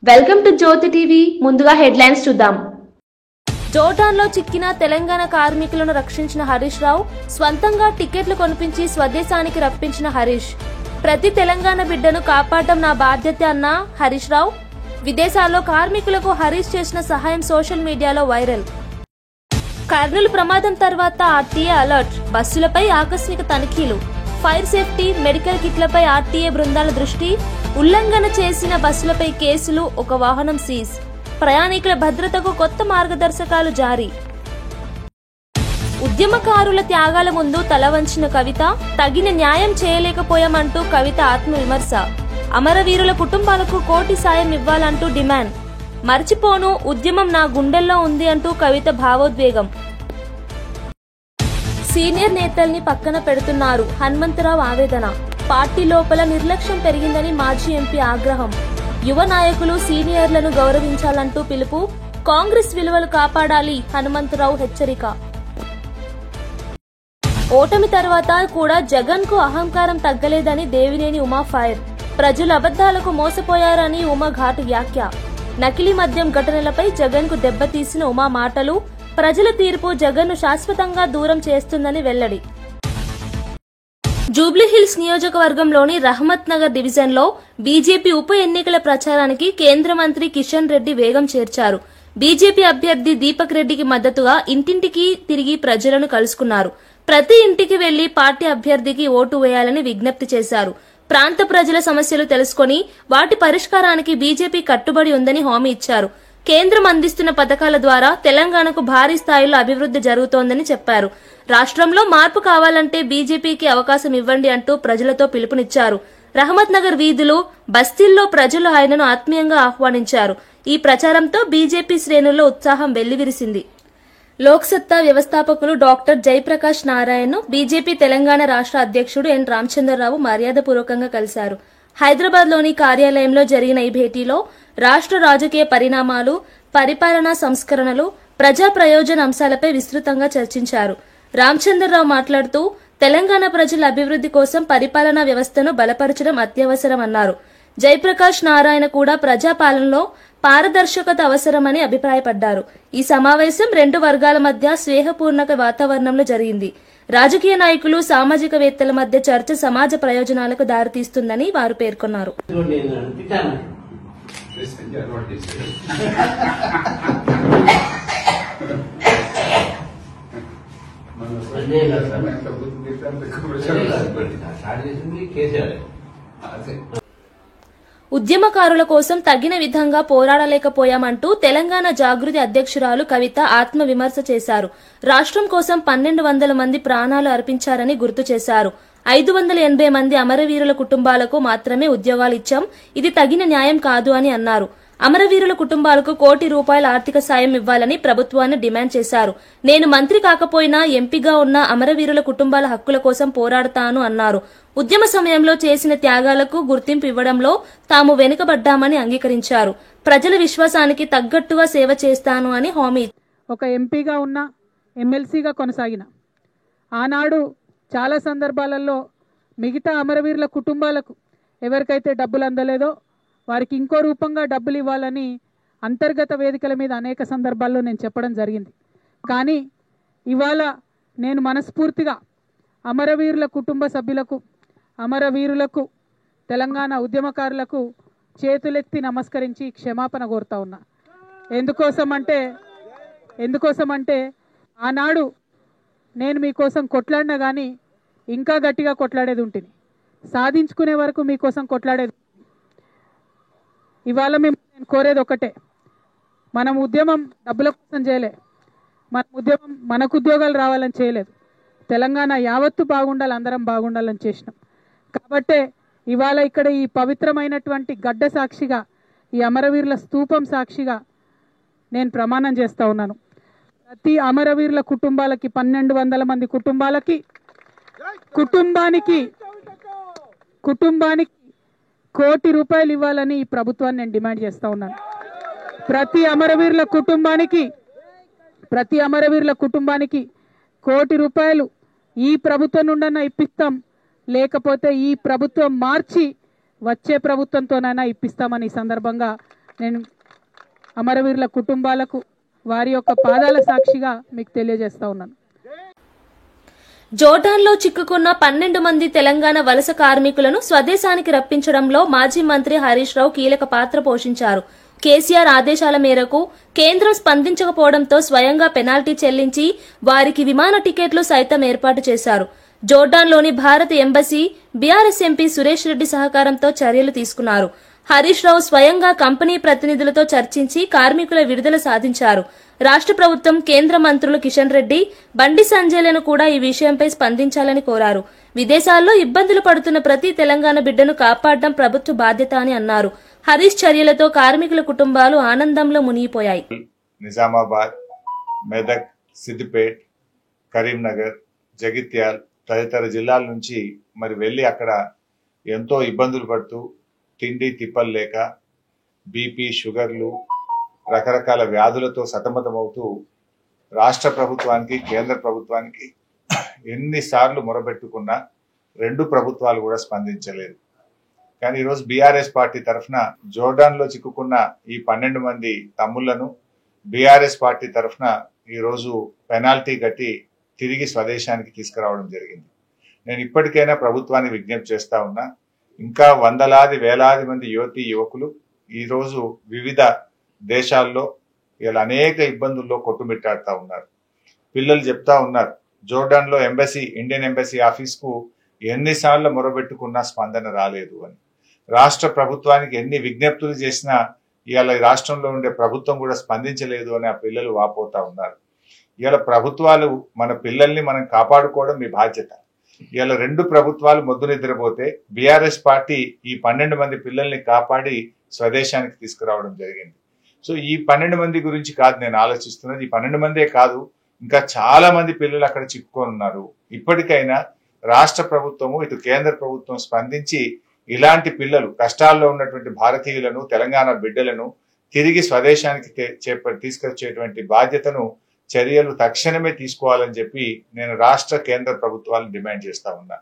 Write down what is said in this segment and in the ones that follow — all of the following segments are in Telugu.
Welcome to Jyothi TV. ముందుగా హెడ్లైన్స్ చూద్దాం. జోర్డాన్లో చిక్కిన తెలంగాణ కార్మికులను రక్షించిన హరీష్ రావు, స్వంతంగా టికెట్లు కొనిపించి స్వదేశానికి రప్పించిన హరీష్. ప్రతి తెలంగాణ బిడ్డను కాపాడడం నా బాధ్యత అన్న హరీష్ రావు. విదేశాల్లో కార్మికులకు హరీష్ చేసిన సహాయం సోషల్ మీడియాలో వైరల్. కర్నూలు ప్రమాదం తర్వాత ఆర్టీఏ అలర్ట్, బస్సులపై ఆకస్మిక తనిఖీలు. ఫైర్ సేఫ్టీ, మెడికల్ కిట్లపై ఆర్టీఏ బృందాల దృష్టి. ఉల్లంఘన చేసిన బస్సులపై కేసులు, ఒక వాహనం సీజ్. ప్రయాణికుల భద్రతకు కొత్త మార్గదర్శకాలు జారీ. ఉద్యమకారుల త్యాగాల ముందు తల వంచిన కవిత, తగిన న్యాయం చేయలేకపోయామంటూ కవిత ఆత్మవిమర్శ. అమరవీరుల కుటుంబాలకు కోటి సాయం ఇవ్వాలంటూ డిమాండ్. మర్చిపోను, ఉద్యమం నా గుండెల్లో ఉంది అంటూ కవిత భావోద్వేగం. సీనియర్ నేతల్ని పక్కన పెడుతున్నారు, హనుమంతరావు ఆవేదన. పార్టీ లోపల నిర్లక్ష్యం పెరిగిందని మాజీ ఎంపీ ఆగ్రహం. యువ నాయకులు సీనియర్లను గౌరవించాలంటూ పిలుపు. కాంగ్రెస్ విలువలు కాపాడాలి, హనుమంతరావు హెచ్చరిక. ఓటమి తర్వాత కూడా జగన్ కు అహంకారం తగ్గలేదని దేవినేని ఉమా ఫైర్. ప్రజలు అబద్దాలకు మోసపోయారని ఉమా ఘాటు వ్యాఖ్య. నకిలీ మద్యం ఘటనలపై జగన్ కు దెబ్బతీసిన ఉమా మాటలు. ప్రజల తీర్పు జగన్ ను శాశ్వతంగా దూరం చేస్తుందని వెల్లడి. జూబ్లీహిల్స్ నియోజకవర్గంలోని రహమత్ నగర్ డివిజన్లో బీజేపీ ఉప ఎన్నికల ప్రచారానికి కేంద్ర మంత్రి కిషన్ రెడ్డి వేగం చేర్చారు. బీజేపీ అభ్యర్థి దీపక్ రెడ్డికి మద్దతుగా ఇంటింటికి తిరిగి ప్రజలను కలుసుకున్నారు. ప్రతి ఇంటికి వెళ్లి పార్టీ అభ్యర్థికి ఓటు వేయాలని విజ్ఞప్తి చేశారు. ప్రాంత ప్రజల సమస్యలు తెలుసుకుని వాటి పరిష్కారానికి బీజేపీ కట్టుబడి ఉందని హామీ ఇచ్చారు. కేంద్రం అందిస్తున్న పథకాల ద్వారా తెలంగాణకు భారీ స్థాయిలో అభివృద్ధి జరుగుతోందని చెప్పారు. రాష్ట్రంలో మార్పు కావాలంటే బీజేపీకి అవకాశం ఇవ్వండి అంటూ ప్రజలతో పిలుపునిచ్చారు. రహమత్ నగర్ వీధులు, బస్తీల్లో ప్రజలు ఆయనను ఆత్మీయంగా ఆహ్వానించారు. ఈ ప్రచారంతో బీజేపీ శ్రేణుల్లో ఉత్సాహం వెల్లివిరిసింది. లోక్సత్తా వ్యవస్థాపకులు డాక్టర్ జయప్రకాష్ నారాయణ్ బీజేపీ తెలంగాణ రాష్ట్ర అధ్యక్షుడు ఎన్ రామచంద్రరావు మర్యాదపూర్వకంగా కలిశారు. హైదరాబాద్లోని కార్యాలయంలో జరిగిన ఈ భేటీలో రాష్ట్ర రాజకీయ పరిణామాలు, పరిపాలనా సంస్కరణలు, ప్రజా ప్రయోజన అంశాలపై విస్తృతంగా చర్చించారు. రామచంద్రరావు మాట్లాడుతూ తెలంగాణ ప్రజల అభివృద్ధి కోసం పరిపాలనా వ్యవస్థను బలపరచడం అత్యవసరమన్నారు. జయప్రకాష్ నారాయణ కూడా ప్రజాపాలనలో పారదర్శకత అవసరమని అభిప్రాయపడ్డారు. ఈ సమావేశం రెండు వర్గాల మధ్య స్నేహపూర్ణక వాతావరణంలో జరిగింది. రాజకీయ నాయకులు, సామాజికవేత్తల మధ్య చర్చ సమాజ ప్రయోజనాలకు దారితీస్తుందని వారు పేర్కొన్నారు. ఉద్యమకారుల కోసం తగిన విధంగా పోరాడలేకపోయామంటూ తెలంగాణ జాగృతి అధ్యక్షురాలు కవిత ఆత్మవిమర్శ చేశారు. రాష్ట్రం కోసం 1200 మంది ప్రాణాలు అర్పించారని గుర్తు చేశారు. 580 మంది అమరవీరుల కుటుంబాలకు మాత్రమే ఉద్యోగాలు ఇచ్చాం, ఇది తగిన న్యాయం కాదు అని అన్నారు. అమరవీరుల కుటుంబాలకు ₹1 కోటి ఆర్థిక సాయం ఇవ్వాలని ప్రభుత్వాన్ని డిమాండ్ చేశారు. నేను మంత్రి కాకపోయినా ఎంపీగా ఉన్న అమరవీరుల కుటుంబాల హక్కుల కోసం పోరాడతాను అన్నారు. ఉద్యమ సమయంలో చేసిన త్యాగాలకు గుర్తింపు ఇవ్వడంలో తాము వెనుకబడ్డామని అంగీకరించారు. ప్రజల విశ్వాసానికి తగ్గట్టుగా సేవ చేస్తాను అని హామీ. ఒక ఎంపీగా ఉన్న, ఎమ్మెల్సీగా కొనసాగిన, ఆనాడు చాలా సందర్భాలలో మిగతా అమరవీరుల కుటుంబాలకు ఎవరికైతే డబ్బులు అందలేదో వారికి ఇంకో రూపంగా డబ్బులు ఇవ్వాలని అంతర్గత వేదికల మీద అనేక సందర్భాల్లో నేను చెప్పడం జరిగింది. కానీ ఇవాళ నేను మనస్ఫూర్తిగా అమరవీరుల కుటుంబ సభ్యులకు, అమరవీరులకు, తెలంగాణ ఉద్యమకారులకు చేతులెత్తి నమస్కరించి క్షమాపణ కోరుతా ఉన్నా. ఎందుకోసమంటే ఆనాడు నేను మీకోసం కొట్లాడినా కానీ ఇంకా గట్టిగా కొట్లాడేది ఉంటుంది, సాధించుకునే వరకు మీకోసం కొట్లాడేది. ఇవాళ మేము నేను కోరేది ఒకటే, మనం ఉద్యమం డబ్బుల కోసం చేయలే, మన ఉద్యమం మనకు ఉద్యోగాలు రావాలని చేయలేదు, తెలంగాణ యావత్తు బాగుండాలి, అందరం బాగుండాలని చేసినాం. కాబట్టే ఇవాళ ఇక్కడ ఈ పవిత్రమైనటువంటి గడ్డ సాక్షిగా, ఈ అమరవీరుల స్తూపం సాక్షిగా నేను ప్రమాణం చేస్తూ ఉన్నాను. ప్రతి అమరవీరుల కుటుంబాలకి, 1200 మంది కుటుంబానికి ₹1 కోటి ఇవ్వాలని ఈ ప్రభుత్వాన్ని నేను డిమాండ్ చేస్తూ ఉన్నాను. ప్రతి అమరవీరుల కుటుంబానికి ₹1 ఈ ప్రభుత్వం నుండన్నా ఇప్పిస్తాం, లేకపోతే ఈ ప్రభుత్వం మార్చి వచ్చే ప్రభుత్వంతోనైనా ఇప్పిస్తామని ఈ సందర్భంగా నేను అమరవీరుల కుటుంబాలకు వారి యొక్క పాదాల సాక్షిగా మీకు తెలియజేస్తా ఉన్నాను. జోర్డాన్లో చిక్కుకున్న 12 మంది తెలంగాణ వలస కార్మికులను స్వదేశానికి రప్పించడంలో మాజీ మంత్రి హరీష్ రావు కీలక పాత్ర పోషించారు. కేసీఆర్ ఆదేశాల మేరకు కేంద్రం స్పందించకపోవడంతో స్వయంగా పెనాల్టీ చెల్లించి వారికి విమాన టికెట్లు సైతం ఏర్పాటు చేశారు. జోర్డాన్లోని భారత embassy BRS MP Suresh Reddy సహకారంతో చర్యలు తీసుకున్నారు. హరీష్ రావు స్వయంగా కంపెనీ ప్రతినిధులతో చర్చించి కార్మికుల విడుదల సాధించారు. రాష్ట్ర ప్రభుత్వం కేంద్ర మంత్రులు కిషన్ రెడ్డి, బండి సంజయ్లను కూడా ఈ విషయంపై స్పందించాలని కోరారు. విదేశాల్లో ఇబ్బందులు పడుతున్న ప్రతి తెలంగాణ బిడ్డను కాపాడడం ప్రభుత్వ బాధ్యత అని అన్నారు. హరీష్ చర్యలతో కార్మికుల కుటుంబాలు ఆనందంలో మునిగిపోయాయి. నిజామాబాద్, మెదక్, సిద్దిపేట్, కరీంనగర్, జగిత్యాల్ తదితర జిల్లాల నుంచి మరి వెళ్ళి అక్కడ ఎంతో ఇబ్బందులు పడుతూ తిండి తిప్పలు లేక బీపీ, షుగర్లు, రకరకాల వ్యాధులతో సతమతమవుతూ రాష్ట్ర ప్రభుత్వానికి, కేంద్ర ప్రభుత్వానికి ఎన్నిసార్లు మొరబెట్టుకున్నా 2 ప్రభుత్వాలు కూడా స్పందించలేదు. కానీ ఈరోజు బీఆర్ఎస్ పార్టీ తరఫున జోర్డాన్లో చిక్కుకున్న ఈ 12 మంది తమ్ముళ్లను బీఆర్ఎస్ పార్టీ తరఫున ఈరోజు పెనాల్టీ కట్టి తిరిగి స్వదేశానికి తీసుకురావడం జరిగింది. నేను ఇప్పటికైనా ప్రభుత్వాన్ని విజ్ఞప్తి చేస్తా ఉన్నా, ఇంకా వందలాది వేలాది మంది యువతీ యువకులు ఈరోజు వివిధ దేశాల్లో ఇలా అనేక ఇబ్బందుల్లో కొట్టుమిట్టాడుతూ ఉన్నారు. పిల్లలు చెప్తా ఉన్నారు, జోర్డాన్లో ఎంబసీ, ఇండియన్ ఎంబసీ ఆఫీస్కు ఎన్నిసార్లు మొరబెట్టుకున్నా స్పందన రాలేదు అని. రాష్ట్ర ప్రభుత్వానికి ఎన్ని విజ్ఞప్తులు చేసినా ఇవాళ రాష్ట్రంలో ఉండే ప్రభుత్వం కూడా స్పందించలేదు అని ఆ పిల్లలు వాపోతా ఉన్నారు. ఇవాళ ప్రభుత్వాలు మన పిల్లల్ని మనం కాపాడుకోవడం మీ బాధ్యత. ఇవాళ 2 ప్రభుత్వాలు మొద్దు నిద్రపోతే బీఆర్ఎస్ పార్టీ ఈ 12 మంది పిల్లల్ని కాపాడి స్వదేశానికి తీసుకురావడం జరిగింది. సో ఈ 12 మంది గురించి కాదు నేను ఆలోచిస్తున్నది, ఈ 12 మందే కాదు, ఇంకా చాలా మంది పిల్లలు అక్కడ చిక్కుకొని ఉన్నారు. ఇప్పటికైనా రాష్ట్ర ప్రభుత్వము, ఇటు కేంద్ర ప్రభుత్వం స్పందించి ఇలాంటి పిల్లలు, కష్టాల్లో ఉన్నటువంటి భారతీయులను, తెలంగాణ బిడ్డలను తిరిగి స్వదేశానికి తీసుకొచ్చేటువంటి బాధ్యతను, చర్యలు తక్షణమే తీసుకోవాలని చెప్పి నేను రాష్ట్ర కేంద్ర ప్రభుత్వాలను డిమాండ్ చేస్తా ఉన్నా.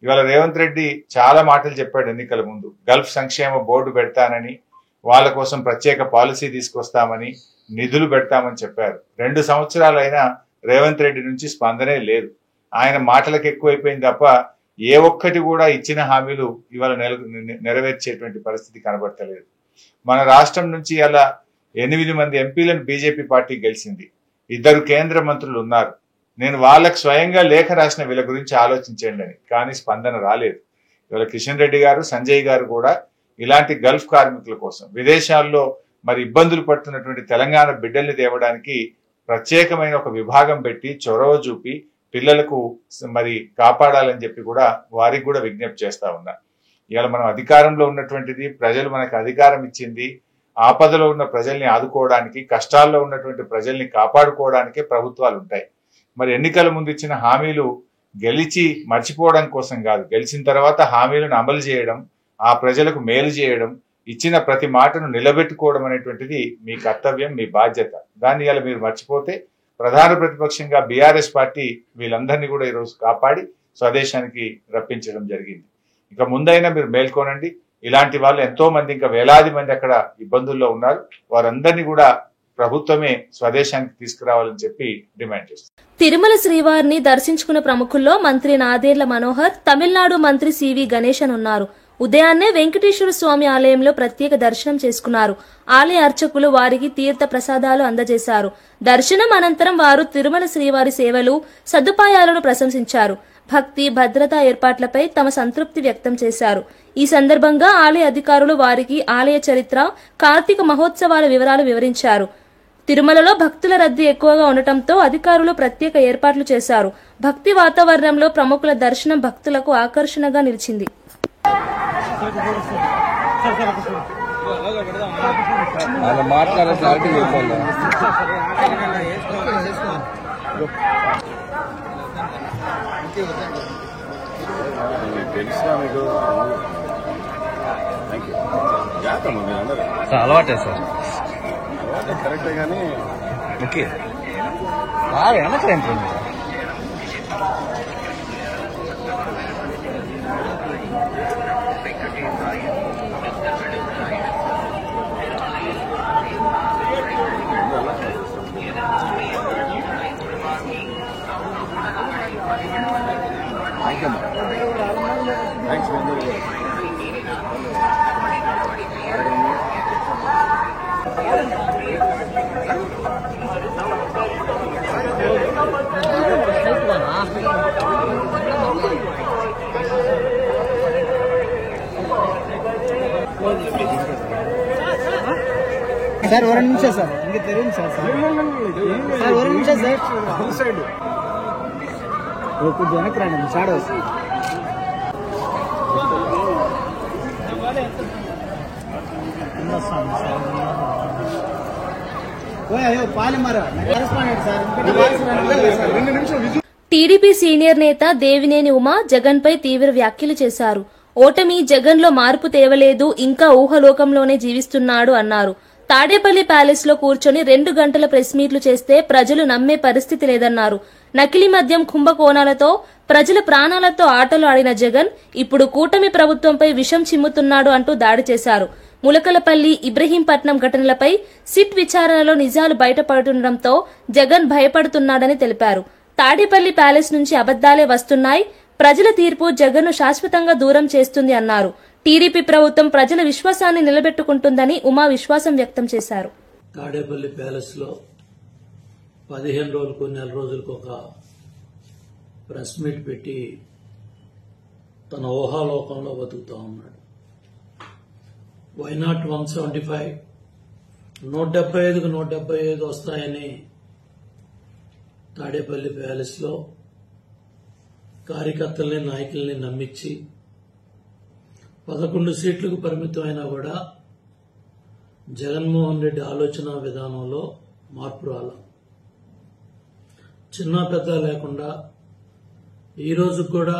ఇవాళ రేవంత్ రెడ్డి చాలా మాటలు చెప్పాడు ఎన్నికల ముందు. గల్ఫ్ సంక్షేమ బోర్డు పెడతానని, వాళ్ళ కోసం ప్రత్యేక పాలసీ తీసుకొస్తామని, నిధులు పెడతామని చెప్పారు. 2 సంవత్సరాలైనా రేవంత్ రెడ్డి నుంచి స్పందనే లేదు. ఆయన మాటలకు ఎక్కువైపోయింది తప్ప ఏ ఒక్కటి కూడా ఇచ్చిన హామీలు ఇవాళ నెరవేర్చేటువంటి పరిస్థితి కనబడతలేదు. మన రాష్ట్రం నుంచి అలా 8 మంది ఎంపీలను బీజేపీ పార్టీ గెలిచింది. 2 కేంద్ర మంత్రులు ఉన్నారు. నేను వాళ్ళకు స్వయంగా లేఖ రాసిన వీళ్ళ గురించి ఆలోచించండి అని, కానీ స్పందన రాలేదు. ఇవాళ కిషన్ రెడ్డి గారు, సంజయ్ గారు కూడా ఇలాంటి గల్ఫ్ కార్మికుల కోసం, విదేశాల్లో మరి ఇబ్బందులు పడుతున్నటువంటి తెలంగాణ బిడ్డల్ని తేవడానికి ప్రత్యేకమైన ఒక విభాగం పెట్టి చొరవ చూపి పిల్లలకు మరి కాపాడాలని చెప్పి కూడా వారికి కూడా విజ్ఞప్తి చేస్తా ఉన్నా. ఇవాళ మనం అధికారంలో ఉన్నటువంటిది, ప్రజలు మనకు అధికారం ఇచ్చింది, ఆపదలో ఉన్న ప్రజల్ని ఆదుకోవడానికి, కష్టాల్లో ఉన్నటువంటి ప్రజల్ని కాపాడుకోవడానికే ప్రభుత్వాలు ఉంటాయి. మరి ఎన్నికల ముందు ఇచ్చిన హామీలు గెలిచి మర్చిపోవడం కోసం కాదు, గెలిచిన తర్వాత హామీలను అమలు చేయడం, ఆ ప్రజలకు మేలు చేయడం, ఇచ్చిన ప్రతి మాటను నిలబెట్టుకోవడం అనేటువంటిది మీ కర్తవ్యం, మీ బాధ్యత. దాన్ని ఇలా మీరు మర్చిపోతే ప్రధాన ప్రతిపక్షంగా బీఆర్ఎస్ పార్టీ వీళ్ళందరినీ కూడా ఈరోజు కాపాడి స్వదేశానికి రప్పించడం జరిగింది. ఇక ముందైనా మీరు మేల్కోనండి. ఇలాంటి వాళ్ళు ఎంతో మంది, ఇంకా వేలాది మంది అక్కడ ఇబ్బందుల్లో ఉన్నారు. వారందరినీ కూడా ప్రభుత్వమే స్వదేశానికి తీసుకురావాలని చెప్పి డిమాండ్ చేస్తారు. తిరుమల శ్రీవారిని దర్శించుకున్న ప్రముఖుల్లో మంత్రి నాదేర్ల మనోహర్, తమిళనాడు మంత్రి సివి గణేశన్ ఉన్నారు. ఉదయాన్నే వెంకటేశ్వర స్వామి ఆలయంలో ప్రత్యేక దర్శనం చేసుకున్నారు. ఆలయ అర్చకులు వారికి తీర్థ ప్రసాదాలు అందజేశారు. దర్శనం అనంతరం వారు తిరుమల శ్రీవారి సేవలు, సదుపాయాలను ప్రశంసించారు. భక్తి, భద్రతా ఏర్పాట్లపై తమ సంతృప్తి వ్యక్తం చేశారు. ఈ సందర్భంగా ఆలయ అధికారులు వారికి ఆలయ చరిత్ర, కార్తీక మహోత్సవాల వివరాలు వివరించారు. తిరుమలలో భక్తుల రద్దీ ఎక్కువగా ఉండటంతో అధికారులు ప్రత్యేక ఏర్పాట్లు చేశారు. భక్తి వాతావరణంలో ప్రముఖుల దర్శనం భక్తులకు ఆకర్షణగా నిలిచింది. అలవాటే సార్, కరెక్టే కానీ ఓకే బాగా వెనకలేండి. సార్ ఒక నిమిషం సార్ ఇంకా తెలియదు సార్ సార్ ఒక నిమిషం సార్ కొంచెం వెనక్కి రండి షాడో వస్తుంది పాలిమర కరెస్పాండెంట్ సార్ 2 నిమిషాలు. టీడీపీ సీనియర్ నేత దేవినేని ఉమ జగన్ పై తీవ్ర వ్యాఖ్యలు చేశారు. ఓటమి జగన్ లో మార్పు తేవలేదు, ఇంకా ఊహలోకంలోనే జీవిస్తున్నాడు అన్నారు. తాడేపల్లి ప్యాలెస్ లో కూర్చొని 2 గంటల ప్రెస్ మీట్లు చేస్తే ప్రజలు నమ్మే పరిస్థితి లేదన్నారు. నకిలీ మద్యం కుంభకోణాలతో ప్రజల ప్రాణాలతో ఆటలు ఆడిన జగన్ ఇప్పుడు కూటమి ప్రభుత్వంపై విషం చిమ్ముతున్నాడు అంటూ దాడి చేశారు. ములకలపల్లి, ఇబ్రహీంపట్నం ఘటనలపై సిట్ విచారణలో నిజాలు బయటపడుతుండటంతో జగన్ భయపడుతున్నాడని తెలిపారు. తాడేపల్లి ప్యాలెస్ నుంచి అబద్దాలే వస్తున్నాయి, ప్రజల తీర్పు జగన్ను శాశ్వతంగా దూరం చేస్తుంది అన్నారు. టీడీపీ ప్రభుత్వం ప్రజల విశ్వాసాన్ని నిలబెట్టుకుంటుందని ఉమా విశ్వాసం వ్యక్తం చేశారు. తాడేపల్లి ప్యాలెస్ లో 15 రోజులకు నెల రోజులకు ఒక ప్రెస్ మీట్ పెట్టి తన ఊహాలోకంలో బతుకుతా ఉన్నాడు. వైనాట్ 175 175కు 175 వస్తాయని తాడేపల్లి ప్యాలెస్ లో కార్యకర్తల్ని నాయకుల్ని నమ్మించి 11 సీట్లకు పరిమితమైనా కూడా జగన్మోహన్ రెడ్డి ఆలోచన విధానంలో మార్పు రాల. చిన్న పెద్ద లేకుండా ఈ రోజు కూడా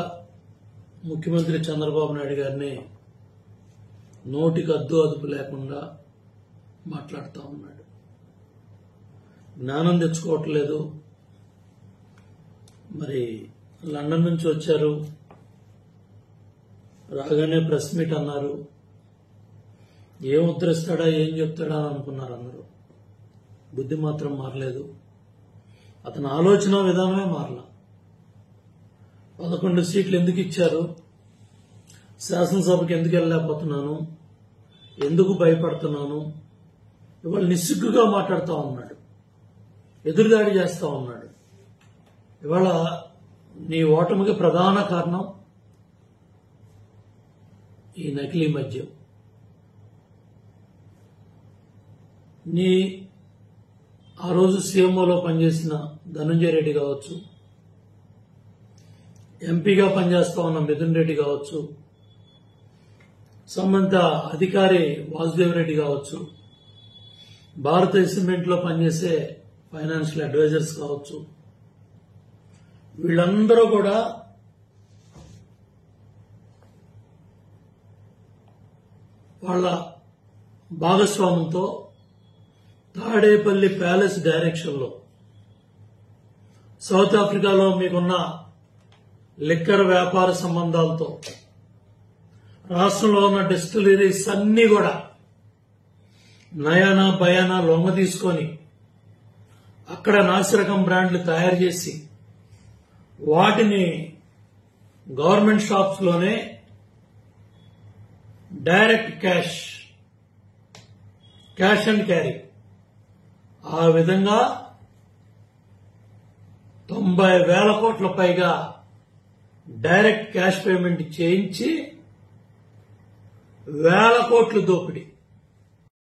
ముఖ్యమంత్రి చంద్రబాబు నాయుడు గారిని నోటికి అదుపు లేకుండా మాట్లాడుతూ ఉన్నాడు. జ్ఞానం తెచ్చుకోవట్లేదు. మరి లండన్ నుంచి వచ్చారు, రాగానే ప్రెస్ మీట్ అన్నారు. ఏం ఉద్ధరిస్తాడా ఏం చెప్తాడా అని అనుకున్నారు అందరూ. బుద్ధి మాత్రం మారలేదు, అతని ఆలోచన విధానమే మారల. 11 సీట్లు ఎందుకు ఇచ్చారు, శాసనసభకు ఎందుకు వెళ్ళలేకపోతున్నాను, ఎందుకు భయపడుతున్నాను, ఇవాళ నిస్సిగ్గుగా మాట్లాడుతూ ఉన్నాడు, ఎదురుదాడి చేస్తూ ఉన్నాడు. ఇవాళ నీ ఓటమికి ప్రధాన కారణం ఈ నకిలీ మద్యం. నీ ఆ రోజు సీఎంఓలో పనిచేసిన ధనంజయ రెడ్డి కావచ్చు, ఎంపీగా పనిచేస్తా ఉన్న మిథున్ రెడ్డి కావచ్చు, సంబంధిత అధికారి వాసుదేవ్ రెడ్డి కావచ్చు, భారతీయ సిమెంట్ లో పనిచేసే ఫైనాన్షియల్ అడ్వైజర్స్ కావచ్చు, వీళ్ళందరూ కూడా వాళ్ళ భాగస్వామ్యంతో తాడేపల్లి ప్యాలెస్ డైరెక్షన్ లో సౌత్ ఆఫ్రికాలో మీకున్న లిక్కర్ వ్యాపార సంబంధాలతో రాష్ట్రంలో ఉన్న డిస్టిలరీస్ అన్ని కూడా నయానా భయానా లొంగ తీసుకొని అక్కడ నాసిరకం బ్రాండ్లు తయారు చేసి వాటిని గవర్నమెంట్ షాప్స్ లోనే డైరెక్ట్ క్యాష్ అండ్ క్యారీ ఆ విధంగా 90,000 కోట్ల పైగా డైరెక్ట్ క్యాష్ పేమెంట్ చేయించి 1,000 కోట్లు దోపిడీ.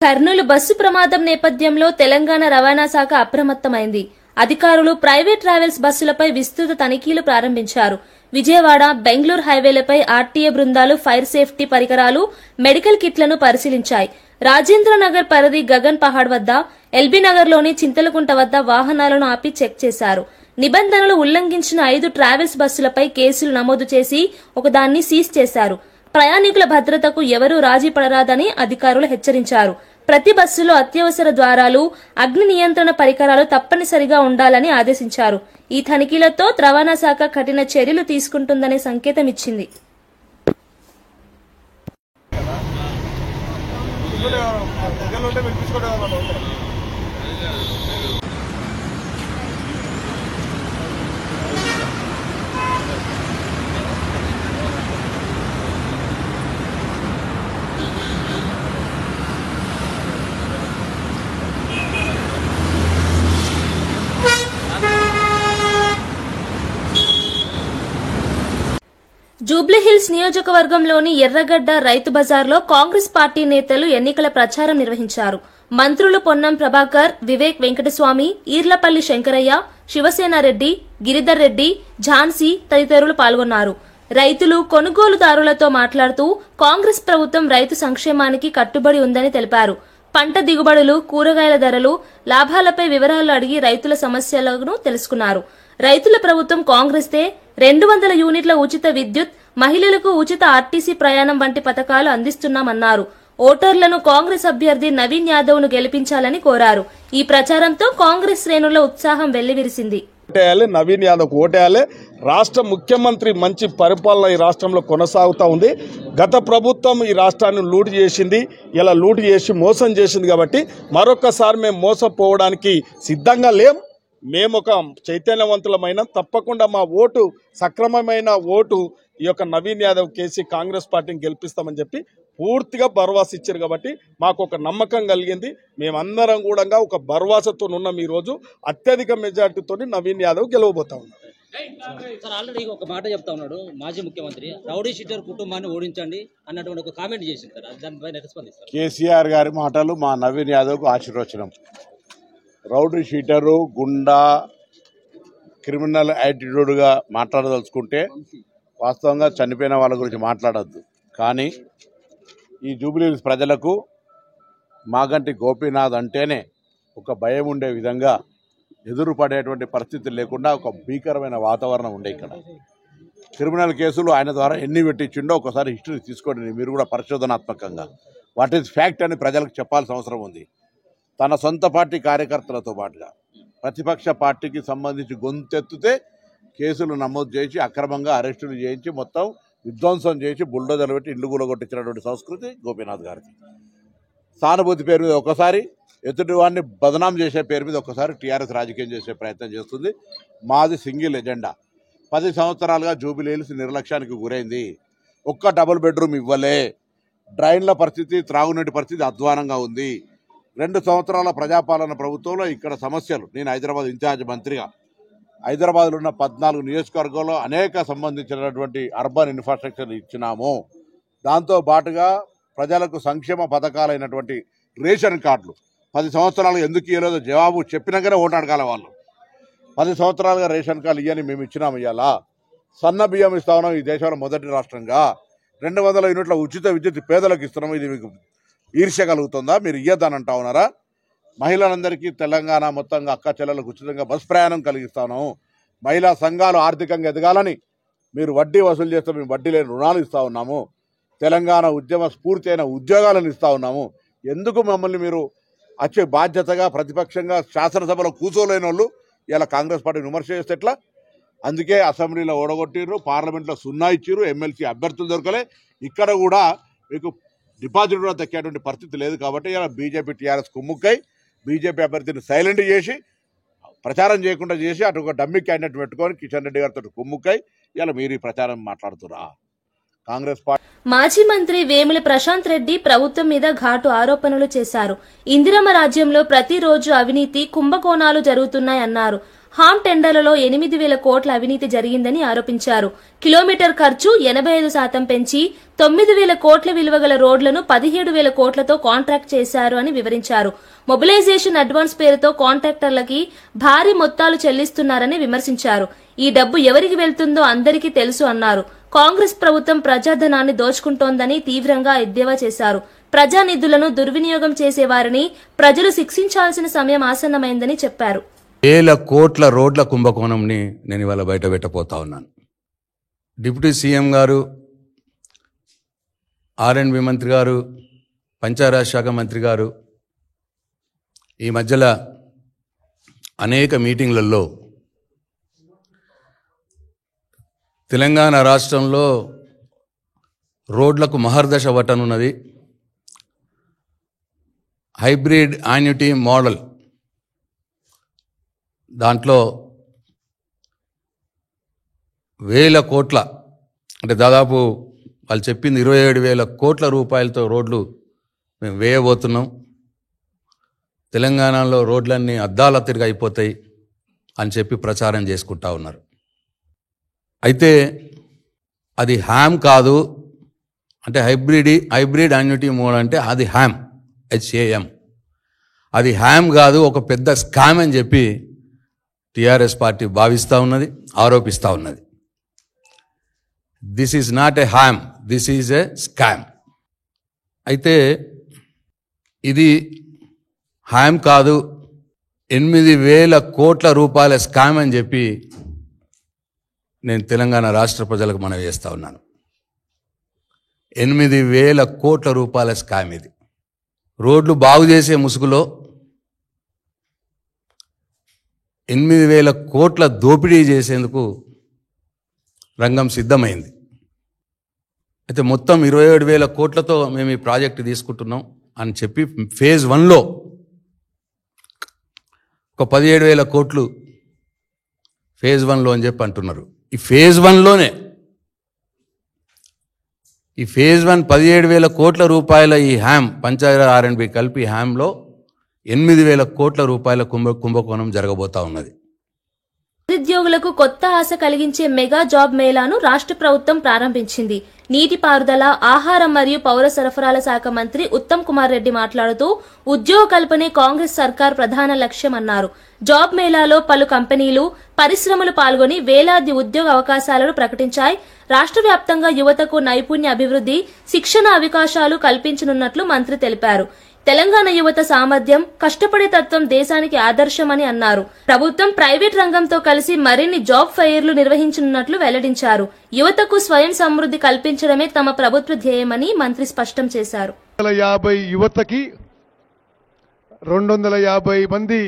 కర్నూలు బస్సు ప్రమాదం నేపథ్యంలో తెలంగాణ రవాణా శాఖ అప్రమత్తమైంది. అధికారులు ప్రైవేట్ ట్రావెల్స్ బస్సులపై విస్తృత తనిఖీలు ప్రారంభించారు. విజయవాడ, బెంగళూరు హైవేలపై ఆర్టీఏ బృందాలు ఫైర్ సేఫ్టీ పరికరాలు, మెడికల్ కిట్లను పరిశీలించాయి. రాజేంద్రనగర్ పరిధి గగన్ పహాడ్ వద్ద, ఎల్బీ నగర్లోని చింతలకుంట వద్ద వాహనాలను ఆపి చెక్ చేశారు. నిబంధనలు ఉల్లంఘించిన 5 ట్రావెల్స్ బస్సులపై కేసులు నమోదు చేసి ఒకదాన్ని సీజ్ చేశారు. ప్రయాణికుల భద్రతకు ఎవరూ రాజీ పడరాదని అధికారులు హెచ్చరించారు. ప్రతి బస్సులో అత్యవసర ద్వారాలు, అగ్ని నియంత్రణ పరికరాలు తప్పనిసరిగా ఉండాలని ఆదేశించారు. ఈ తనిఖీలతో రవాణా శాఖ కఠిన చర్యలు తీసుకుంటుందనే సంకేతం ఇచ్చింది. జూబ్లీహిల్స్ నియోజకవర్గంలోని ఎర్రగడ్డ రైతు బజార్లో కాంగ్రెస్ పార్టీ నేతలు ఎన్నికల ప్రచారం నిర్వహించారు. మంత్రులు పొన్నం ప్రభాకర్, వివేక్ వెంకటస్వామి, ఈర్లపల్లి శంకరయ్య, శివసేనారెడ్డి, గిరిధర్ రెడ్డి, ఝాన్సీ తదితరులు పాల్గొన్నారు. రైతులు, కొనుగోలుదారులతో మాట్లాడుతూ కాంగ్రెస్ ప్రభుత్వం రైతు సంక్షేమానికి కట్టుబడి ఉందని తెలిపారు. పంట దిగుబడులు, కూరగాయల ధరలు, లాభాలపై వివరాలు అడిగి రైతుల సమస్యలను తెలుసుకున్నారు. రైతుల ప్రభుత్వం కాంగ్రెస్తే 200 యూనిట్ల ఉచిత విద్యుత్, మహిళలకు ఉచిత ఆర్టీసీ ప్రయాణం వంటి పథకాలు అందిస్తున్నామన్నారు. ఓటర్లను కాంగ్రెస్ అభ్యర్థి నవీన్ యాదవ్ ను గెలిపించాలని కోరారు. ఈ ప్రచారంతో కాంగ్రెస్ శ్రేణుల ఉత్సాహం వెల్లివిరిసింది. ఓటేయాలి, నవీన్ యాదవ్ ఓటేయాలి. రాష్ట్ర ముఖ్యమంత్రి మంచి పరిపాలన ఈ రాష్ట్రంలో కొనసాగుతూ ఉంది. గత ప్రభుత్వం ఈ రాష్ట్రాన్ని లూటు చేసింది, ఇలా లూటు చేసి మోసం చేసింది. కాబట్టి మరొకసారి మేము మోసపోవడానికి సిద్ధంగా లేం. మేము ఒక చైతన్యవంతులమైన తప్పకుండా మా ఓటు సక్రమమైన ఓటు ఈ యొక్క నవీన్ యాదవ్ కేసీ కాంగ్రెస్ పార్టీని గెలిపిస్తామని చెప్పి పూర్తిగా భరోసా ఇచ్చారు. కాబట్టి మాకు ఒక నమ్మకం కలిగింది. మేమందరం కూడా ఒక భరోసాతో ఉన్నాం. ఈ రోజు అత్యధిక మెజార్టీతో నవీన్ యాదవ్ గెలవబోతా ఉన్నాం. సార్, ఆల్రెడీ ఒక మాట చెప్తా ఉన్నాడు మాజీ ముఖ్యమంత్రి, రౌడీ షీటర్ కుటుంబాన్ని ఓడించండి అన్నటువంటి ఒక కామెంట్ చేసింది సార్. దానిపైన స్పందిస్తారు. కేసీఆర్ గారి మాటలు మా నవీన్ యాదవ్కు ఆశీర్వచనం. రౌడీ షీటరు, గుండా, క్రిమినల్ యాటిట్యూడ్గా మాట్లాడదలుచుకుంటే వాస్తవంగా చనిపోయిన వాళ్ళ గురించి మాట్లాడద్దు. కానీ ఈ జూబ్లీహిల్స్ ప్రజలకు మాగంటి గోపీనాథ్ అంటేనే ఒక భయం ఉండే విధంగా ఎదురుపడేటువంటి పరిస్థితి లేకుండా ఒక భీకరమైన వాతావరణం ఉండే. ఇక్కడ క్రిమినల్ కేసులు ఆయన ద్వారా ఎన్ని పెట్టించిండో ఒకసారి హిస్టరీ తీసుకోండి మీరు కూడా పరిశోధనాత్మకంగా. వాట్ ఈజ్ ఫ్యాక్ట్ అని ప్రజలకు చెప్పాల్సిన అవసరం ఉంది. తన సొంత పార్టీ కార్యకర్తలతో పాటుగా ప్రతిపక్ష పార్టీకి సంబంధించి గొంతెత్తితే కేసులు నమోదు చేసి అక్రమంగా అరెస్టులు చేయించి మొత్తం విధ్వంసం చేసి బుల్డోజర్లు పెట్టి ఇల్లు కూలగొట్టించినటువంటి సంస్కృతి గోపీనాథ్ గారికి. సానుభూతి పేరు మీద ఒకసారి, ఎదుటివాడిని బదనాం చేసే పేరు మీద ఒకసారి టీఆర్ఎస్ రాజకీయం చేసే ప్రయత్నం చేస్తుంది. మాది సింగిల్ ఎజెండా. 10 సంవత్సరాలుగా జూబ్లీహిల్స్ నిర్లక్ష్యానికి గురైంది. ఒక్క డబుల్ బెడ్రూమ్ ఇవ్వలే. డ్రైన్ల పరిస్థితి, త్రాగునీటి పరిస్థితి అధ్వానంగా ఉంది. 2 సంవత్సరాల ప్రజాపాలన ప్రభుత్వంలో ఇక్కడ సమస్యలు, నేను హైదరాబాద్ ఇన్ఛార్జ్ మంత్రిగా హైదరాబాద్లో ఉన్న 14 నియోజకవర్గాల్లో అనేక సంబంధించినటువంటి అర్బన్ ఇన్ఫ్రాస్ట్రక్చర్ ఇచ్చినాము. దాంతో పాటుగా ప్రజలకు సంక్షేమ పథకాలైనటువంటి రేషన్ కార్డులు 10 సంవత్సరాలు ఎందుకు ఇవ్వలేదో జవాబు చెప్పినాకనే ఓటు అడగాల వాళ్ళు. 10 సంవత్సరాలుగా రేషన్ కార్డులు ఇవ్వని మేము ఇచ్చినాము. ఇవాళ సన్న బియ్యం ఇస్తా ఉన్నాం, ఈ దేశంలో మొదటి రాష్ట్రంగా. 200 యూనిట్ల ఉచిత విద్యుత్ పేదలకు ఇస్తున్నాము. ఇది మీకు ఈర్ష్య కలుగుతుందా? మీరు ఇయ్యద్దని అంటా ఉన్నారా? మహిళలందరికీ తెలంగాణ మొత్తంగా అక్క చెల్లెలకు ఉచితంగా బస్ ప్రయాణం కలిగిస్తాను. మహిళా సంఘాలు ఆర్థికంగా ఎదగాలని మీరు వడ్డీ వసూలు చేస్తే మేము వడ్డీ లేని రుణాలు ఇస్తూ ఉన్నాము. తెలంగాణ ఉద్యమ స్ఫూర్తి అయిన ఉద్యోగాలను ఇస్తూ ఉన్నాము. ఎందుకు మమ్మల్ని మీరు వచ్చే బాధ్యతగా ప్రతిపక్షంగా శాసనసభలో కూర్చోలేని వాళ్ళు ఇలా కాంగ్రెస్ పార్టీ విమర్శ చేస్తే ఎట్లా? అందుకే అసెంబ్లీలో ఓడగొట్టిర్రు, పార్లమెంట్లో 0 ఇచ్చిర్రు, ఎమ్మెల్సీ అభ్యర్థులు దొరకలే. ఇక్కడ కూడా మీకు డిపాజిట్ కూడా దక్కేటువంటి పరిస్థితి లేదు. కాబట్టి ఇలా బీజేపీ టీఆర్ఎస్ కుమ్ముక్కై బీజేపీ అభ్యర్థిని సైలెంట్ చేసి ప్రచారం చేయకుండా చేసి అటు ఒక డమ్మీ క్యాండిడేట్ పెట్టుకొని కిషన్ రెడ్డి గారితో కుమ్ముక్కై ఇలా మీరు ఈ ప్రచారం మాట్లాడుతురా? కాంగ్రెస్ పార్టీ మాజీ మంత్రి వేముల ప్రశాంత్ రెడ్డి ప్రభుత్వం మీద ఘాటు ఆరోపణలు చేశారు. ఇందిరమ్మ రాజ్యంలో ప్రతిరోజు అవినీతి, కుంభకోణాలు జరుగుతున్నాయన్నారు. హామ్ టెండర్లలో 8,000 కోట్ల అవినీతి జరిగిందని ఆరోపించారు. కిలోమీటర్ ఖర్చు 85% పెంచి 9,000 కోట్ల విలువ గల రోడ్లను 17,000 కోట్లతో కాంట్రాక్ట్ చేశారు అని వివరించారు. మొబిలైజేషన్ అడ్వాన్స్ పేరుతో కాంట్రాక్టర్లకి భారీ మొత్తాలు చెల్లిస్తున్నారని విమర్శించారు. ఈ డబ్బు ఎవరికి వెళ్తుందో అందరికీ తెలుసు అన్నారు. కాంగ్రెస్ ప్రభుత్వం ప్రజాధనాన్ని దోచుకుంటోందని తీవ్రంగా ఎద్దేవా చేశారు. ప్రజానిధులను దుర్వినియోగం చేసేవారిని ప్రజలు శిక్షించాల్సిన సమయం ఆసన్నమైందని చెప్పారు. 1,000 కోట్ల రోడ్ల కుంభకోణంని నేను ఇవాళ బయట పెట్టబోతా ఉన్నాను. డిప్యూటీ సీఎం గారు, ఆర్ఎండ్బి మంత్రి గారు, పంచాయరాజ్ శాఖ మంత్రి గారు ఈ మధ్యలో అనేక మీటింగ్లలో తెలంగాణ రాష్ట్రంలో రోడ్లకు మహర్దశ పట్టనున్నది. హైబ్రిడ్ యాన్యుటీ మోడల్, దాంట్లో 1,000 కోట్ల అంటే దాదాపు వాళ్ళు చెప్పింది 27,000 కోట్ల రూపాయలతో రోడ్లు మేము వేయబోతున్నాం. తెలంగాణలో రోడ్లన్నీ అద్దాల తిరిగి అయిపోతాయి అని చెప్పి ప్రచారం చేసుకుంటా ఉన్నారు. అయితే అది హ్యామ్ కాదు, అంటే హైబ్రిడ్ అన్యూటీ మోడ్ అంటే అది హ్యామ్, HAM. అది హ్యామ్ కాదు, ఒక పెద్ద స్కామ్ అని చెప్పి టీఆర్ఎస్ పార్టీ భావిస్తూ ఉన్నది, ఆరోపిస్తూ ఉన్నది. This is not a ham, this is a scam. అయితే ఇది హ్యామ్ కాదు, 8,000 కోట్ల రూపాయల స్కామ్ అని చెప్పి నేను తెలంగాణ రాష్ట్ర ప్రజలకు మనవి చేస్తూ ఉన్నాను. 8,000 కోట్ల రూపాయల స్కామ్ ఇది. రోడ్లు బాగు చేసే ముసుగులో 8,000 కోట్ల దోపిడీ చేసేందుకు రంగం సిద్ధమైంది. అయితే మొత్తం 27,000 కోట్లతో మేము ఈ ప్రాజెక్టు తీసుకుంటున్నాం అని చెప్పి ఫేజ్ 1లో ఒక 17,000 కోట్లు ఫేజ్ 1లో అని చెప్పి అంటున్నారు. ఈ ఫేజ్ 1లోనే ఈ ఫేజ్ 1 17,000 కోట్ల రూపాయల ఈ హ్యామ్ పంచాయతీ R&B కలిపి హ్యామ్లో 8,000 కోట్ల రూపాయల కుంభకోణం జరగబోతా ఉన్నది. నిరుద్యోగులకు కొత్త ఆశ కలిగించే మెగా జాబ్ మేళాను రాష్ట్ర ప్రభుత్వం ప్రారంభించింది. నీటిపారుదల, ఆహారం మరియు పౌర సరఫరాల శాఖ మంత్రి ఉత్తమ్ కుమార్ రెడ్డి మాట్లాడుతూ ఉద్యోగ కల్పనే కాంగ్రెస్ సర్కార్ ప్రధాన లక్ష్యమన్నారు. జాబ్ మేళాలో పలు కంపెనీలు, పరిశ్రమలు పాల్గొని వేలాది ఉద్యోగ అవకాశాలను ప్రకటించాయి. రాష్ట్ర వ్యాప్తంగా యువతకు నైపుణ్య అభివృద్ధి, శిక్షణ అవకాశాలు కల్పించనున్నట్లు మంత్రి తెలిపారు. తెలంగాణ యువత సామర్థ్యం, కష్టపడే తత్వం దేశానికి ఆదర్శమని అన్నారు. ప్రభుత్వం ప్రైవేట్ రంగంతో కలిసి మరిన్ని జాబ్ ఫెయిర్లు నిర్వహించనున్నట్లు వెల్లడించారు. యువతకు స్వయం సమృద్ధి కల్పించడమే తమ ప్రభుత్వ ధ్యేయమని మంత్రి స్పష్టం చేశారు. 250 యువతకి 250 మంది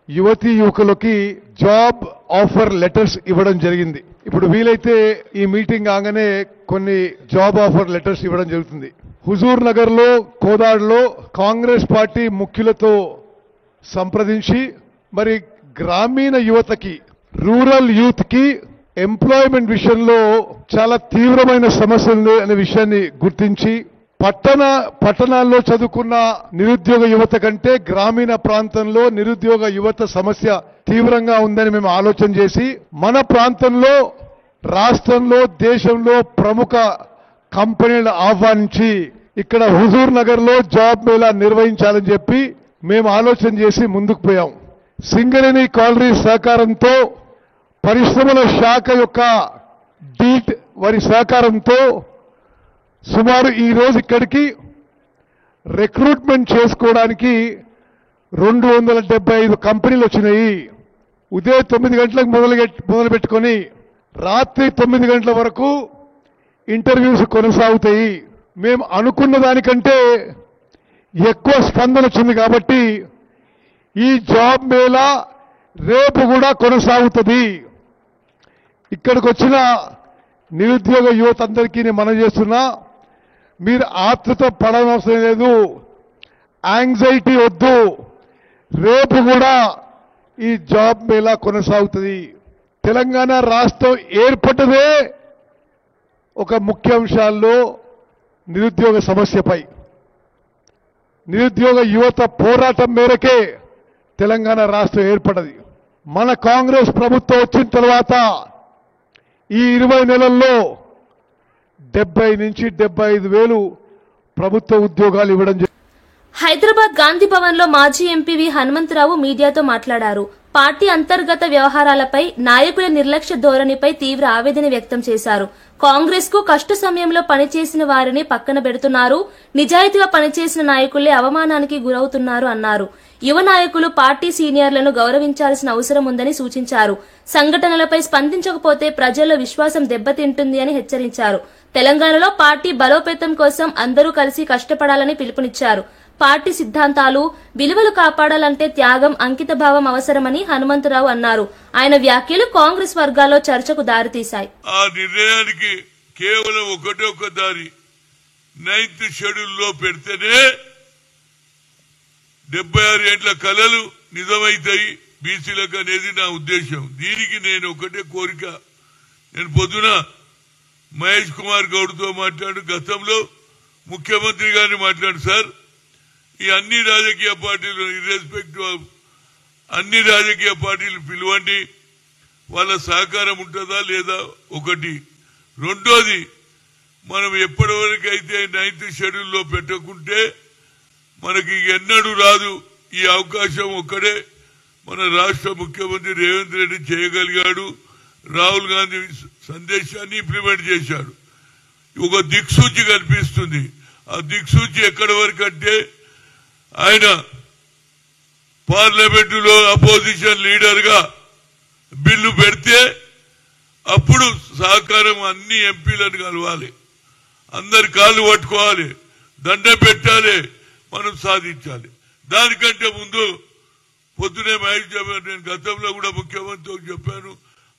యువతీ యువకులకి జాబ్ ఆఫర్ లెటర్స్ ఇవ్వడం జరిగింది. ఇప్పుడు వీలైతే ఈ మీటింగ్ కాగానే కొన్ని జాబ్ ఆఫర్ లెటర్స్ ఇవ్వడం జరుగుతుంది. హుజూర్ నగర్ లో, కోదాడలో కాంగ్రెస్ పార్టీ ముఖ్యులతో సంప్రదించి మరి గ్రామీణ యువతకి, రూరల్ యూత్ కి ఎంప్లాయ్మెంట్ విషయంలో చాలా తీవ్రమైన సమస్యలు అనే విషయాన్ని గుర్తించి పట్టణాల్లో చదువుకున్న నిరుద్యోగ యువత కంటే గ్రామీణ ప్రాంతంలో నిరుద్యోగ యువత సమస్య తీవ్రంగా ఉందని మేము ఆలోచన చేసి మన ప్రాంతంలో, రాష్ట్రంలో, దేశంలో ప్రముఖ కంపెనీలను ఆహ్వానించి ఇక్కడ హుజూర్ నగర్ లో జాబ్ మేళా నిర్వహించాలని చెప్పి మేము ఆలోచన చేసి ముందుకు పోయాం. సింగరేణి కాలనీ సహకారంతో, పరిశ్రమల శాఖ యొక్క డీట్ వారి సహకారంతో సుమారు ఈ రోజు ఇక్కడికి రిక్రూట్మెంట్ చేసుకోవడానికి 275 కంపెనీలు వచ్చినాయి. ఉదయం 9 గంటలకు మొదలు పెట్టుకొని రాత్రి 9 గంటల వరకు ఇంటర్వ్యూస్ కొనసాగుతాయి. మేము అనుకున్న దానికంటే ఎక్కువ స్పందన వచ్చింది కాబట్టి ఈ జాబ్ మేళా రేపు కూడా కొనసాగుతుంది. ఇక్కడికి వచ్చిన నిరుద్యోగ యువత అందరికీ నేను మనవి చేస్తున్నా, మీరు ఆతృత పడనవసరం లేదు, యాంగ్జైటీ వద్దు. రేపు కూడా ఈ జాబ్ మేళా కొనసాగుతుంది. తెలంగాణ రాష్ట్రం ఏర్పడ్డదే ఒక ముఖ్య అంశాల్లో నిరుద్యోగ సమస్యపై, నిరుద్యోగ యువత పోరాటం మేరకే తెలంగాణ రాష్ట్రం ఏర్పడ్డది. మన కాంగ్రెస్ ప్రభుత్వం వచ్చిన తర్వాత ఈ 20 నెలల్లో 70 నుంచి 75 వేలు ప్రభుత్వ ఉద్యోగాలు ఇవ్వడం జరిగింది. హైదరాబాద్ గాంధీ భవన్ లో మాజీ ఎంపీ హనుమంతరావు మీడియాతో మాట్లాడారు. పార్టీ అంతర్గత వ్యవహారాలపై, నాయకుల నిర్లక్ష్య ధోరణిపై తీవ్ర ఆవేదన వ్యక్తం చేశారు. కాంగ్రెస్ కు కష్ట సమయంలో పనిచేసిన వారిని పక్కన పెడుతున్నారు, నిజాయితీగా పనిచేసిన నాయకులే అవమానానికి గురవుతున్నారు అన్నారు. యువ నాయకులు పార్టీ సీనియర్లను గౌరవించాల్సిన అవసరం ఉందని సూచించారు. సంఘటనలపై స్పందించకపోతే ప్రజల్లో విశ్వాసం దెబ్బతింటుంది అని హెచ్చరించారు. తెలంగాణలో పార్టీ బలోపేతం కోసం అందరూ కలిసి కష్టపడాలని పిలుపునిచ్చారు. పార్టీ సిద్ధాంతాలు, విలువలు కాపాడాలంటే త్యాగం, అంకితభావం అవసరమని హనుమంతరావు అన్నారు. ఆయన వ్యాఖ్యలు కాంగ్రెస్ వర్గాల్లో చర్చకు దారితీశాయి. ఆ నిర్ణయానికి కేవలం ఒకటే ఒక దారి, 9th షెడ్యూల్లో పెడితేనే 76 ఏండ్ల కలలు నిజమైతాయి బీసీలకు అనేది నా ఉద్దేశం. దీనికి నేను ఒకటే కోరిక, నేను పొద్దున మహేష్ కుమార్ గౌడ్తో మాట్లాడు, గతంలో ముఖ్యమంత్రి గారిని మాట్లాడు, సార్ ఈ అన్ని రాజకీయ పార్టీలు ఇర్రెస్పెక్టివ్ ఆఫ్ అన్ని రాజకీయ పార్టీలు పిలవండి, వాళ్ళ సహకారం ఉంటుందా లేదా ఒకటి. రెండోది, మనం ఎప్పటి వరకు అయితే 9th షెడ్యూల్లో పెట్టకుంటే మనకి ఎన్నడూ రాదు. ఈ అవకాశం ఒక్కడే మన రాష్ట్ర ముఖ్యమంత్రి రేవంత్ రెడ్డి చేయగలిగాడు. రాహుల్ గాంధీ సందేశాన్ని ఇంప్లిమెంట్ చేశాడు. ఒక దిక్సూచి కనిపిస్తుంది. ఆ దిక్సూచి ఎక్కడి వరకు అంటే ఆయన పార్లమెంటులో అపోజిషన్ లీడర్ గా బిల్లు పెడితే అప్పుడు సహకారం అన్ని ఎంపీలను కలవాలి, అందరి కాళ్ళు పట్టుకోవాలి, దండ పెట్టాలి, మనం సాధించాలి. దానికంటే ముందు పొద్దునే మహేష్ చెప్పాను, నేను గతంలో కూడా ముఖ్యమంత్రికి చెప్పాను,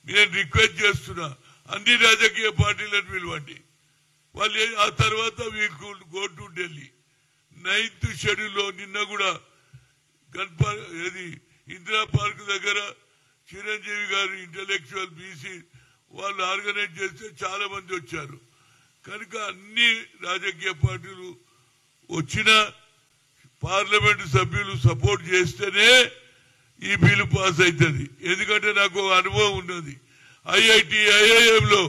నేను రిక్వెస్ట్ చేస్తున్నా అన్ని రాజకీయ పార్టీలను పిలవండి. వాళ్ళు ఆ తర్వాత we'll go to Delhi. 9th షెడ్యూల్లో నిన్న కూడా ఇందిరా పార్క్ దగ్గర చిరంజీవి గారు ఇంటలెక్చువల్ బీసీ వాళ్ళు ఆర్గనైజ్ చేస్తే చాలా మంది వచ్చారు. కనుక అన్ని రాజకీయ పార్టీలు వచ్చిన పార్లమెంటు సభ్యులు సపోర్ట్ చేస్తేనే ఈ బిల్లు పాస్ అవుతుంది. ఎందుకంటే నాకు అనుభవం ఉన్నది. ఐఐఎంలో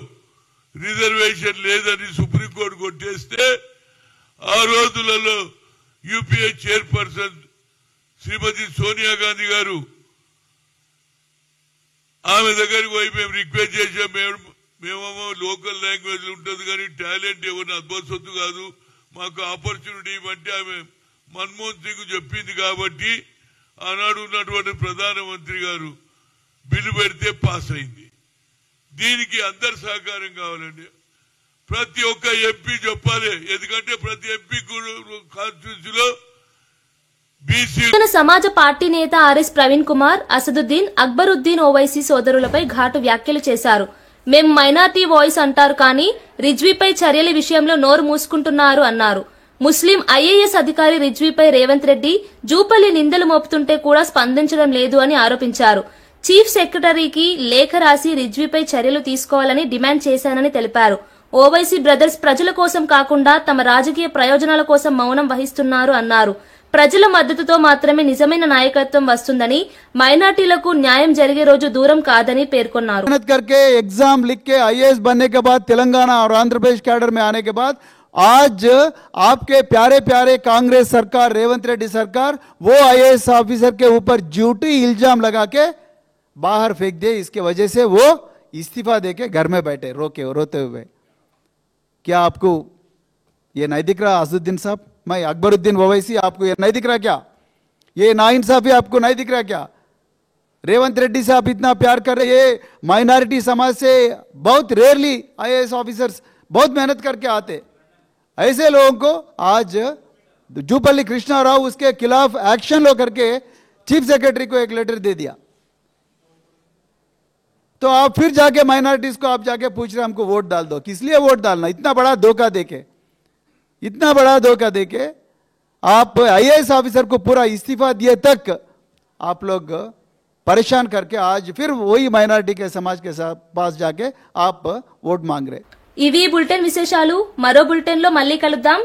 రిజర్వేషన్ లేదని సుప్రీంకోర్టు కొట్టేస్తే ఆ రోజులలో యూపీఏ చైర్పర్సన్ శ్రీమతి సోనియా గాంధీ గారు ఆమె దగ్గరికి పోయి మేము రిక్వెస్ట్ చేసాం, మేమేమో లోకల్ లాంగ్వేజ్ ఉంటుంది కానీ టాలెంట్ ఎవరిని అద్భుతొద్దు కాదు, మాకు ఆపర్చునిటీ ఇవ్వంటే ఆమె మన్మోహన్ సింగ్ చెప్పింది. కాబట్టి ఆనాడు ఉన్నటువంటి ప్రధానమంత్రి గారు బిల్లు పెడితే పాస్ అయింది. దీనికి అందరి సహకారం కావాలండి. ప్రతి ఒక్క ఎంపీ చెప్పాలి, ఎందుకంటే ప్రతి ఎంపీ కాన్స్టిట్యూన్సీలో సమాజ పార్టీ నేత ఆర్ఎస్ ప్రవీణ్ కుమార్, అసదుద్దీన్, అక్బరుద్దీన్ ఓవైసీ సోదరులపై ఘాటు వ్యాఖ్యలు చేశారు. మేం మైనార్టీ వాయిస్ అంటారు కానీ రిజ్వీపై చర్యల విషయంలో నోరు మూసుకుంటున్నారు అన్నారు. ముస్లిం ఐఏఎస్ అధికారి రిజ్వీపై రేవంత్ రెడ్డి జూపల్లి నిందలు మోపుతుంటే కూడా స్పందించడం లేదు అని ఆరోపించారు. చీఫ్ సెక్రటరీకి లేఖ రాసి రిజ్వీపై చర్యలు తీసుకోవాలని డిమాండ్ చేశానని తెలిపారు. ఓవైసీ బ్రదర్స్ ప్రజల కోసం కాకుండా తమ రాజకీయ ప్రయోజనాల కోసం మౌనం వహిస్తున్నారు అన్నారు. ప్రజల మద్దతుతో మాత్రమే నిజమైన నాయకత్వం వస్తుందని, మైనార్టీలకు న్యాయం జరిగే రోజు దూరం కాదని పేర్కొన్నారు. मेहनत करके एग्जाम लिख के आईएएस बनने के बाद तेलंगाना और आंध्र प्रदेश कैडर में आने के बाद आज आपके प्यारे प्यारे कांग्रेस सरकार, रेवंत रेड्डी सरकार, वो आईएएस ऑफिसर के ऊपर झूठी इल्जाम लगा के बाहर फेंक दे. इसके वजह से वो इस्तीफा देके घर में बैठे रोते हुए. क्या आपको ये नहीं दिख रहा असदुद्दीन साहब? मैं अकबरुद्दीन ओवैसी, आपको ये नहीं दिख रहा क्या? ये नाइंसाफी आपको नहीं दिख रहा क्या? रेवंत रेड्डी साहब इतना प्यार कर रहे, ये माइनॉरिटी समाज से बहुत रेयरली आईएएस ऑफिसर्स बहुत मेहनत करके आते. ऐसे लोगों को आज जूपल्ली कृष्णा राव उसके खिलाफ एक्शन लो करके चीफ सेक्रेटरी को एक लेटर दे दिया. तो आप फिर जाके माइनॉरिटीज को आप जाके पूछ रहे हमको वोट डाल दो. किस लिए वोट डालना? इतना बड़ा धोखा देके आप आईएएस ऑफिसर को पूरा इस्तीफा दिए तक आप लोग परेशान करके आज फिर वही माइनॉरिटी के समाज के पास जाके आप वोट मांग रहे. ఇవి బులెటిన్ విశేషాలు. మరో బులెటిన్ లో మళ్ళీ కలుద్దాం.